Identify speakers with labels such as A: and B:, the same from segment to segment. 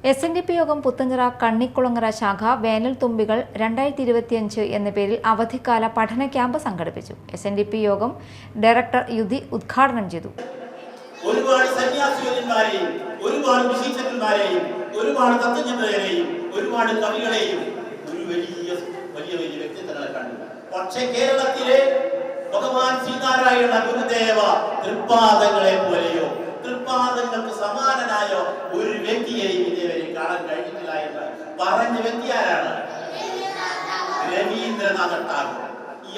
A: SNDP യോഗം പുത്തഞ്ചിറ കണ്ണിക്കുളങ്ങര ശാഖ വേനൽ തുമ്പികൾ 2025 എന്ന പേരിൽ അവധിക്കാല പഠന ക്യാമ്പ് സംഘടിപ്പിച്ചു. SNDP യോഗം ഡയറക്ടർ യുധി ഉദ്ഘാടനം ചെയ്തു.
B: ഒരുപാട് സന്യാസിമാരെയും ഒരുപാട് വിശിഷ്ടന്മാരെയും ഒരുപാട് തത്വജ്ഞരെയും ഒരുപാട് കവികളെയും ഒരു വലിയ വ്യക്തിത്വങ്ങളെ കണ്ടു. പക്ഷേ കേരളത്തിലെ ഭഗവാൻ ശ്രീനാരായണ ഗുരുദേവ തൃപ്പാദങ്ങളെ പോലെയോ തൃപ്പാദങ്ങൾക്ക് സമാനനായ ഒരു വ്യക്തിയെയും ഇതേവരെ കാണാൻ കഴിഞ്ഞിട്ടില്ല എന്ന് പറഞ്ഞ വ്യക്തി ആരാണ്? രവീന്ദ്രനാഥ ടാഗോർ. ഈ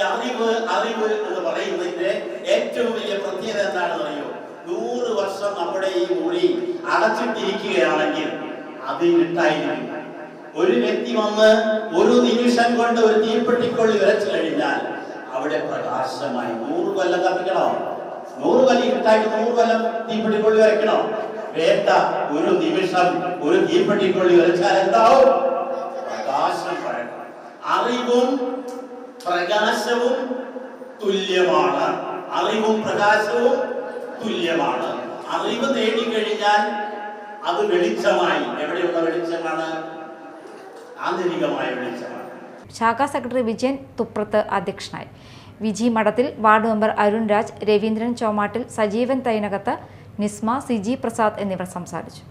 B: അറിവ് എന്ന് പറയുന്നതിന്റെ ഏറ്റവും വലിയ പ്രത്യേകത എന്താണെന്ന് അറിയോ? 100 വർഷം നമ്മുടെ ഈ മുറി അടച്ചിട്ടിരിക്കുകയാണെങ്കിൽ അത് ഇരുട്ടായിരിക്കും. ഒരു വ്യക്തി വന്ന് ഒരു നിമിഷം കൊണ്ട് ഒരു തീപ്പെട്ടിക്കൊള്ളി വരച്ചു കഴിഞ്ഞാൽ അവിടെ പ്രകാശമായി 100 കൊല്ലം കത്തിക്കണോ? 100 കൊല്ലം ഇരുട്ടായിട്ട് 100 കൊല്ലം തീപ്പെട്ടിക്കൊള്ളി വരയ്ക്കണോ? വേണ്ട. ഒരു നിമിഷം ഒരു തീപ്പെട്ടിക്കൊള്ളി വരച്ചാൽ എന്താവും? പ്രകാശം പഴക്കണം. അറിവും പ്രകാശവും തുല്യമാണ്. അറിവും പ്രകാശവും തുല്യമാണ്. അറിവ് നേടിക്കഴിഞ്ഞാൽ അത് വെളിച്ചമായി. എവിടെയുള്ള വെളിച്ചമാണ്? ആന്തരികമായ വെളിച്ചമാണ്.
A: ശാഖാ സെക്രട്ടറി വിജയൻ തുപ്രത്ത് അധ്യക്ഷനായി. വിജി മഠത്തിൽ, വാർഡ് മെമ്പർ അരുൺ രാജ്, രവീന്ദ്രൻ ചോമാട്ടിൽ, സജീവൻ തൈനകത്ത്, നിസ്മ, സിജി പ്രസാദ് എന്നിവർ സംസാരിച്ചു.